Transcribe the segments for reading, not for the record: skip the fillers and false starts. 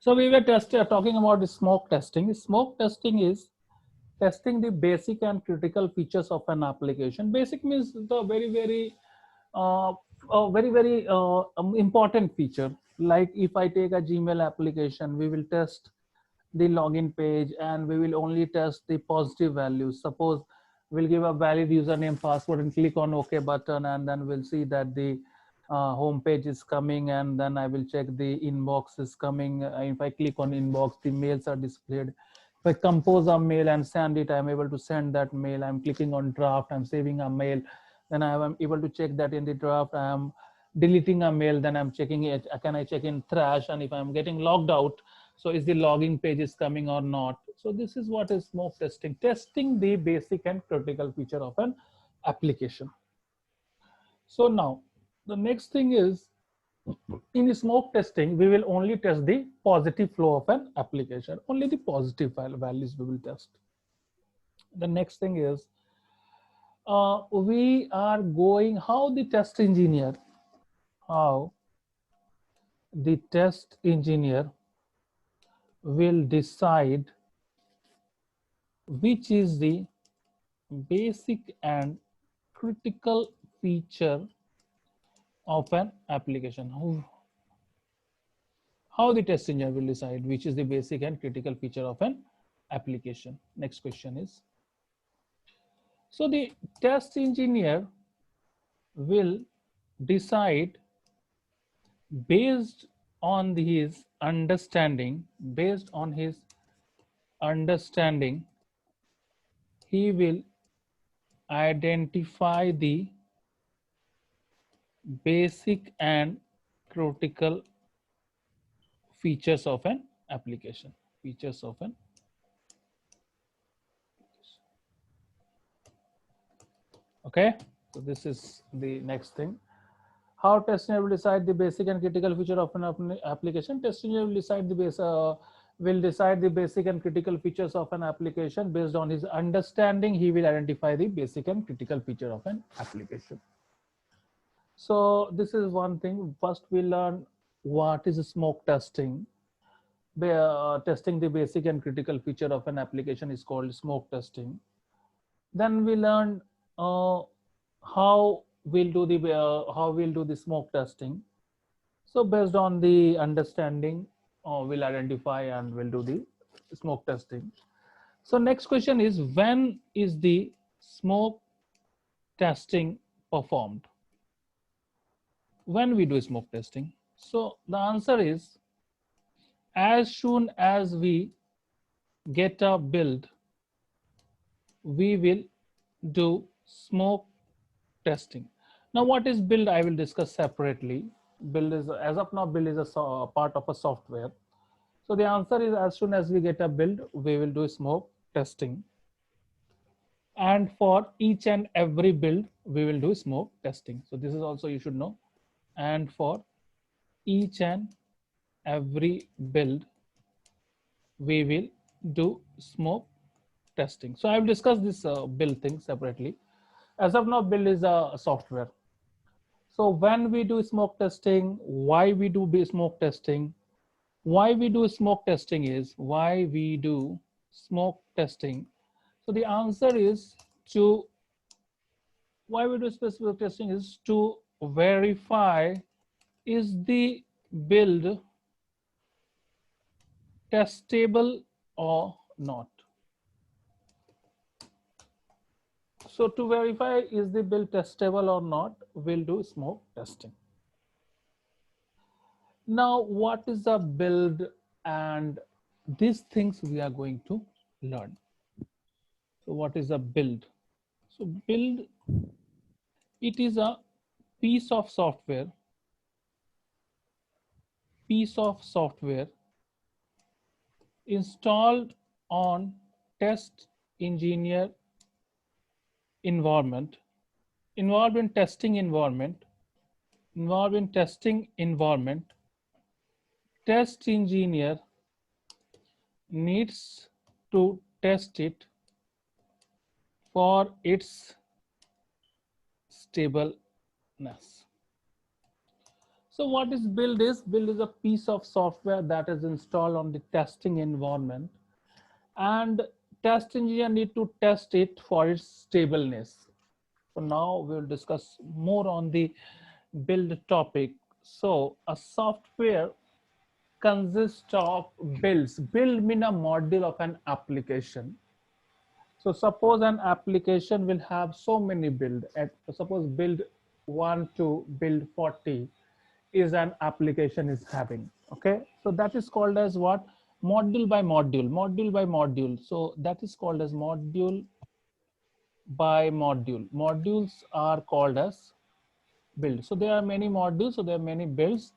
So we were talking about the smoke testing. Smoke testing is testing the basic and critical features of an application. Basic means the uh, important feature. Like if I take a Gmail application, we will test the login page and we will only test the positive values. Suppose we'll give a valid username, password, and click on OK button, and then we'll see that the home page is coming, and then I will check the inbox is coming. If I click on inbox, the mails are displayed. If I compose a mail and send it, I'm able to send that mail. I'm clicking on draft, I'm saving a mail, then I am able to check that in the draft. I am deleting a mail, then I'm checking it. Can I check in trash? And if I'm getting logged out, so is the logging page is coming or not? So this is what is smoke testing. Testing the basic and critical feature of an application. So now the next thing is, in smoke testing, we will only test the positive flow of an application. Only the positive values we will test. The next thing is, we are going, how the test engineer, how the test engineer will decide which is the basic and critical feature of an application. How the test engineer will decide which is the basic and critical feature of an application. Next question is, so the test engineer will decide based on his understanding, based on his understanding, he will identify the basic and critical features of an application. Features of an okay. So this is the next thing. How test engineer will decide the basic and critical feature of an application? Test engineer will decide the basic and critical features of an application based on his understanding. He will identify the basic and critical feature of an application. So this is one thing. First, we learn what is smoke testing. Testing the basic and critical feature of an application is called smoke testing. Then we learn how we'll do the smoke testing. So based on the understanding, we'll identify and we'll do the smoke testing. So next question is, when is the smoke testing performed? When we do smoke testing? So the answer is, as soon as we get a build, we will do smoke testing. Now what is build? I will discuss separately. Build is, as of now, build is a part of a software. So the answer is, as soon as we get a build, we will do smoke testing. And for each and every build, we will do smoke testing. So this is also you should know. And for each and every build, we will do smoke testing. So I will discuss this build thing separately. As of now, build is a software. So when we do smoke testing, why we do smoke testing? Why we do smoke testing is, why we do smoke testing. So the answer is, to why we do specific testing is to verify is the build testable or not. So to verify is the build testable or not, we'll do smoke testing. Now what is a build, and these things we are going to learn. So what is a build? So build, it is a piece of software installed on test engineer environment, involved in testing environment. Test engineer needs to test it for its stableness. So what is build is? Build is a piece of software that is installed on the testing environment, and test engineer need to test it for its stableness. So now we'll discuss more on the build topic. So a software consists of builds. Build mean a module of an application. So suppose an application will have so many build. Suppose build 1 to build 40 is an application is having. Okay, so that is called as what? Module by module, module by module. So that is called as module by module. Modules are called as build. So there are many modules, so there are many builds.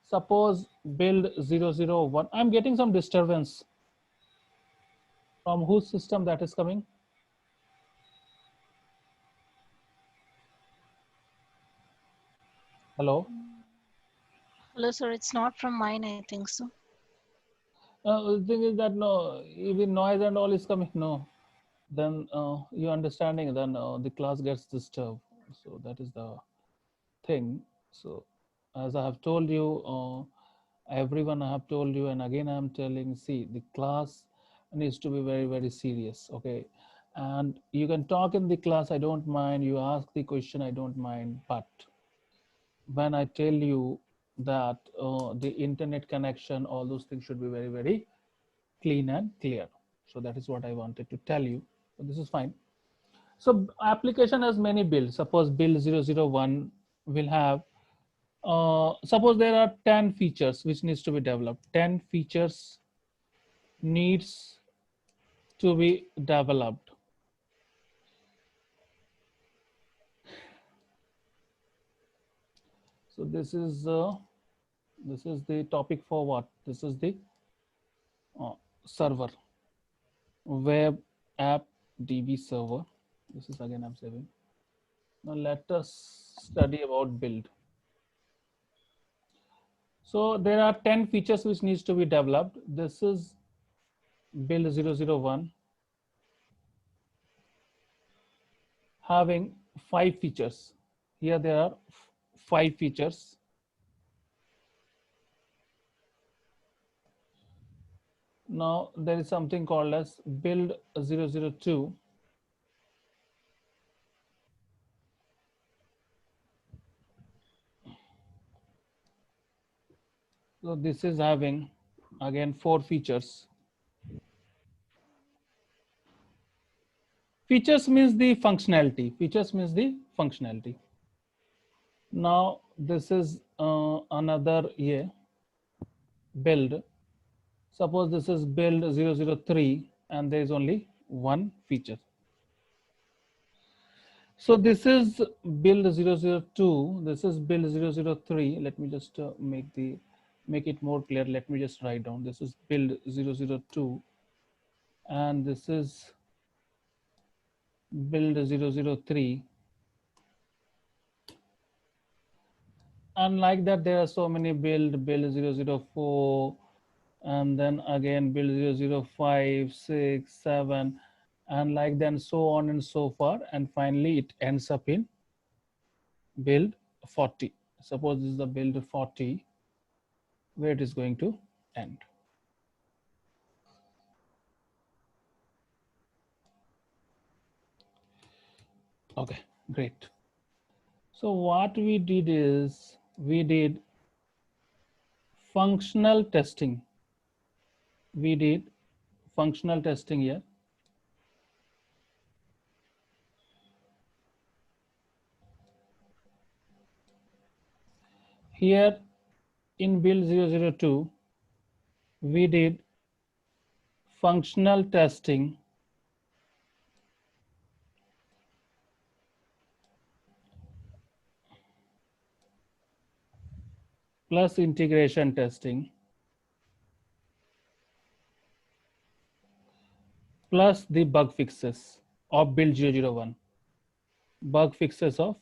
Suppose build 001. I'm getting some disturbance. From whose system that is coming? Hello. Hello, sir. It's not from mine, I think so. The thing is that no, even noise and all is coming. No, then you understanding. Then the class gets disturbed. So that is the thing. So as I have told you, everyone I have told you, and again I am telling. See, the class needs to be very very serious. Okay, and you can talk in the class. I don't mind. You ask the question. I don't mind. But when I tell you that the internet connection, all those things should be very very clean and clear. So that is what I wanted to tell you. So this is fine. So application has many builds. Suppose build 001 will have, suppose there are 10 features which needs to be developed. 10 features needs to be developed. So this is the topic for what? This is the server, web app DB server. This is again I'm saving. Now let us study about build. So there are 10 features which needs to be developed. This is build 001 having 5 features. Here there are 5 features. Now there is something called as build 002. So this is having again 4 features. Features means the functionality. Features means the functionality. Now this is another build. Suppose this is build 003 and there is only 1 feature. So this is build 002. This is build 003. Let me just make it more clear. Let me just write down. This is build 002 and this is build 003. And like that, there are so many build 004, and then again build 005, 6, 7, and like then so on and so far. And finally, it ends up in build 40. Suppose this is the build 40, where it is going to end. Okay, great. So what we did is we did functional testing. We did functional testing here. Here in build 002, we did functional testing plus integration testing plus the bug fixes of build 001. Bug fixes of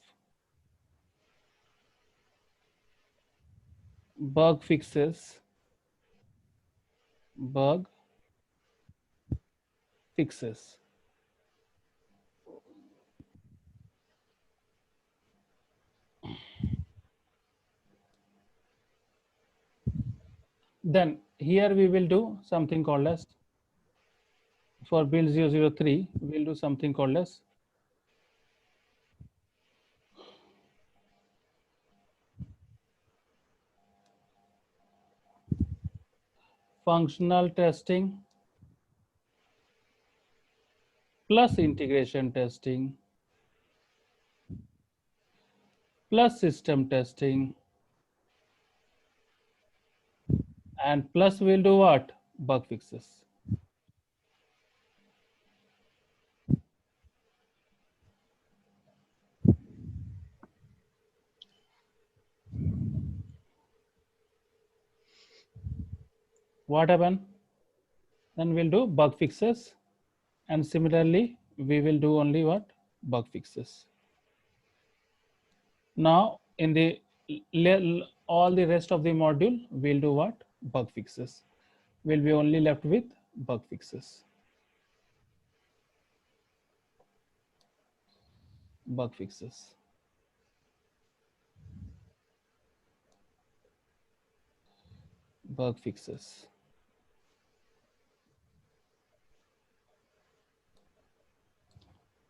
bug fixes bug fixes. Then here we will do something called as, for build 003, we'll do something called as functional testing plus integration testing plus system testing, and plus we'll do what? Bug fixes. What happened? Then we'll do bug fixes, and similarly we will do only what? Bug fixes. Now in the all the rest of the module we'll do what? Bug fixes. We'll be only left with bug fixes. Bug fixes. Bug fixes.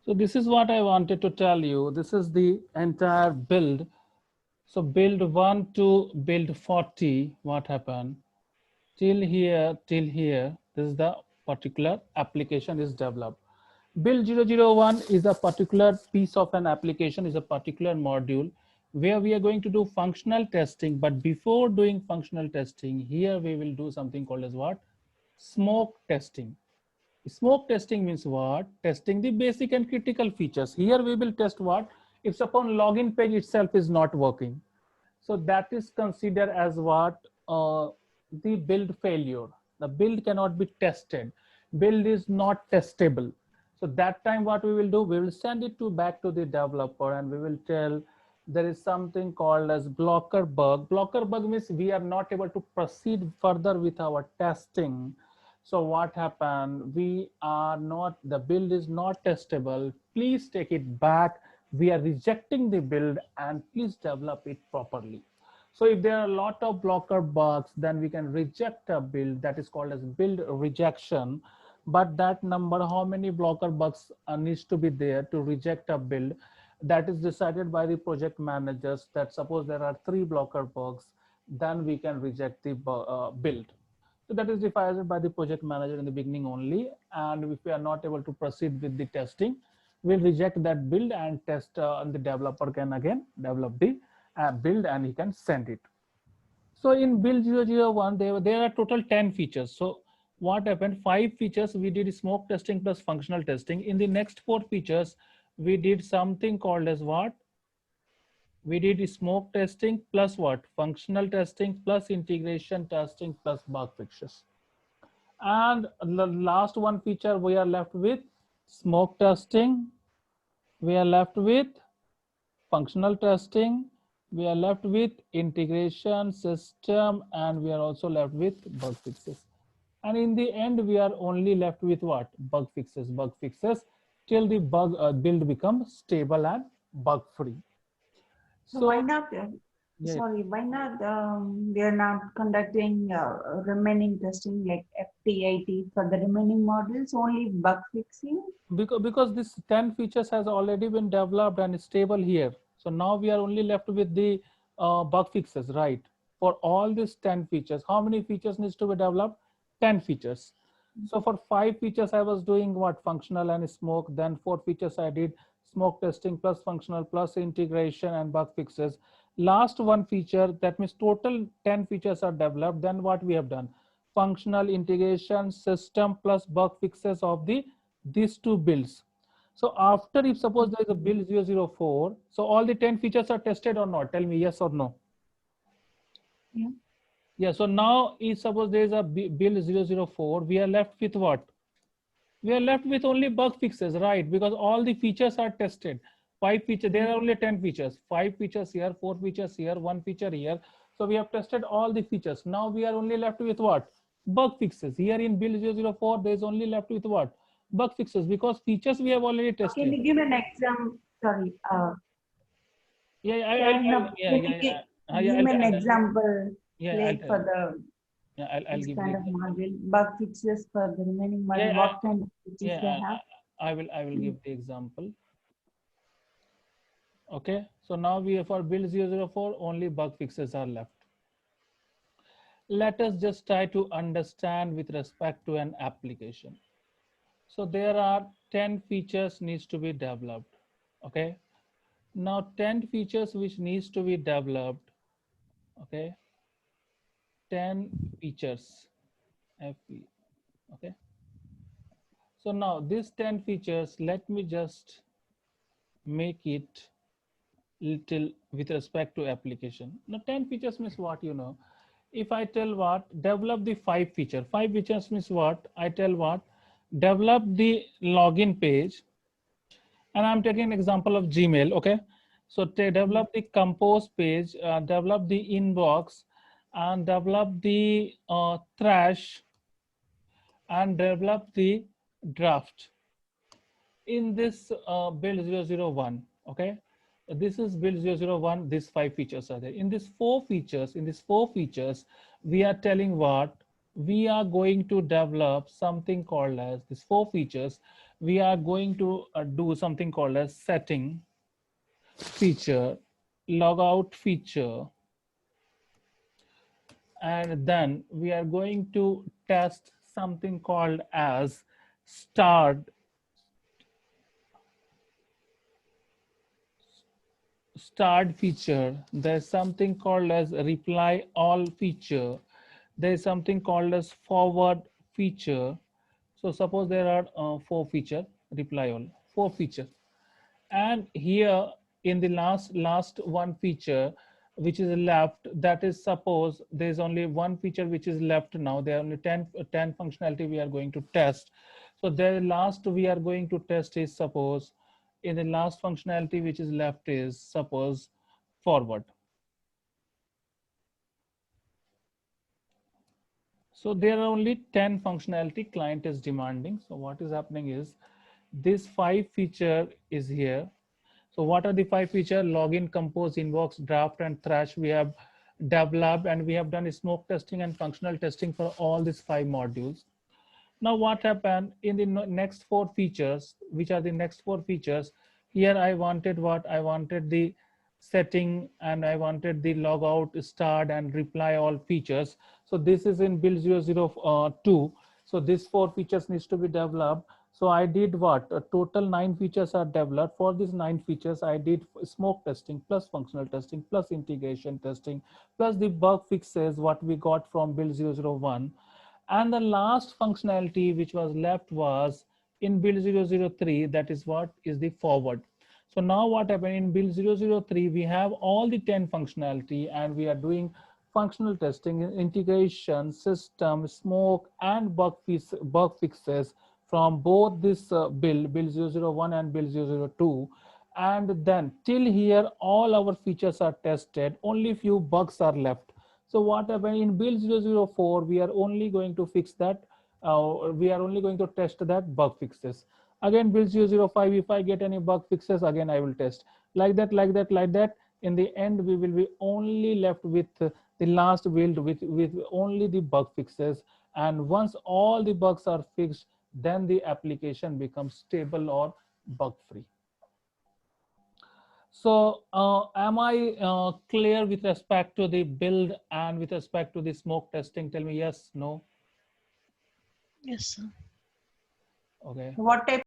So this is what I wanted to tell you. This is the entire build. So build 1 to build 40, what happened? Till here, this is the particular application is developed. Build 001 is a particular piece of an application, is a particular module where we are going to do functional testing. But before doing functional testing, here we will do something called as what? Smoke testing. Smoke testing means what? Testing the basic and critical features. Here we will test what? If upon login page itself is not working. So that is considered as what? The build failure. The build cannot be tested. Build is not testable. So that time what we will do? We will send it back to the developer and we will tell there is something called as blocker bug. Blocker bug means we are not able to proceed further with our testing. So what happened? We are not, the build is not testable. Please take it back. We are rejecting the build and please develop it properly. So if there are a lot of blocker bugs, then we can reject a build. That is called as build rejection. But that number, how many blocker bugs needs to be there to reject a build, that is decided by the project managers. That suppose there are 3 blocker bugs, then we can reject the build. So that is decided by the project manager in the beginning only. And if we are not able to proceed with the testing, we'll reject that build and test, and the developer can again develop the build and he can send it. So in build 001, there are total 10 features. So what happened? 5 features we did smoke testing plus functional testing. In the next 4 features, we did something called as what? We did smoke testing plus what? Functional testing plus integration testing plus bug fixes. And the last one feature we are left with smoke testing. We are left with functional testing. We are left with integration system, and we are also left with bug fixes. And in the end, we are only left with what? Bug fixes till the build becomes stable and bug free. So why not? Yeah. Sorry, why not? We are not conducting remaining testing like FT80 for the remaining modules. Only bug fixing. Because this 10 features has already been developed and is stable here. So now we are only left with the bug fixes, right? For all these 10 features, how many features needs to be developed? 10 features. So for 5 features, I was doing what? Functional and smoke. Then 4 features I did smoke testing plus functional plus integration and bug fixes. Last one feature, that means total 10 features are developed. Then what we have done? Functional integration system plus bug fixes of these 2 builds. So after, if suppose there is a build 004, so all the 10 features are tested or not? Tell me yes or no. Yeah. Yeah, so now if suppose there is a build 004, we are left with what? We are left with only bug fixes, right? Because all the features are tested. 5 features, there are only 10 features. 5 features here, 4 features here, 1 feature here. So we have tested all the features. Now we are only left with what? Bug fixes. Here in build 004, there is only left with what? Bug fixes, because features we have already tested. Can you give an example? Sorry. Yeah, Give me an example, yeah, like for the Yeah, I'll This give kind the of example. module, bug fixes for the remaining module, Yeah, what kind of fixes they yeah, have? I will Mm. give the example. Okay, so now we have for build 004 only bug fixes are left. Let us just try to understand with respect to an application. So there are 10 features needs to be developed. Okay, now 10 features which needs to be developed. Okay, 10 features FE. Okay, so now these 10 features, let me just make it little with respect to application. Now 10 features means what, you know, if I tell what develop the 5 features means what, I tell what develop the login page, and I'm taking an example of Gmail. Okay, so to develop the compose page, develop the inbox, and develop the trash, and develop the draft in this build 001. Okay, this is build 001. These 5 features are there. In these four features we are telling what we are going to develop something called as these 4 features. We are going to do something called as setting feature, logout feature, and then we are going to test something called as start feature. There's something called as reply all feature. There's something called as forward feature. So suppose there are 4 feature, reply all, 4 feature. And here in the last one feature which is left, that is suppose there's only one feature which is left. Now there are only 10 functionality we are going to test. So the last we are going to test is, suppose in the last functionality which is left is suppose forward. So there are only 10 functionality client is demanding. So what is happening is this 5 feature is here. So what are the 5 feature? Login, compose, inbox, draft, and thrash we have developed, and we have done smoke testing and functional testing for all these 5 modules. Now what happened in the next 4 features, which are the next 4 features? Here I wanted what? I wanted the setting, and I wanted the logout, start, and reply all features. So this is in build 002. So these 4 features needs to be developed. So I did what? A total 9 features are developed. For these 9 features, I did smoke testing plus functional testing plus integration testing plus the bug fixes what we got from build 001. And the last functionality which was left was in build 003, that is what is the forward. So now what happened in build 003, we have all the 10 functionality, and we are doing functional testing, integration, system, smoke, and bug fixes from both this build 001 and build 002. And then till here all our features are tested, only few bugs are left. So what happened in build 004, we are only going to fix that, we are only going to test that bug fixes. Again build 005, if I get any bug fixes, again I will test. Like that, like that, like that. In the end, we will be only left with the last build with only the bug fixes. And once all the bugs are fixed, then the application becomes stable or bug free. So am I clear with respect to the build and with respect to the smoke testing? Tell me yes, no. Yes, sir. Okay. What type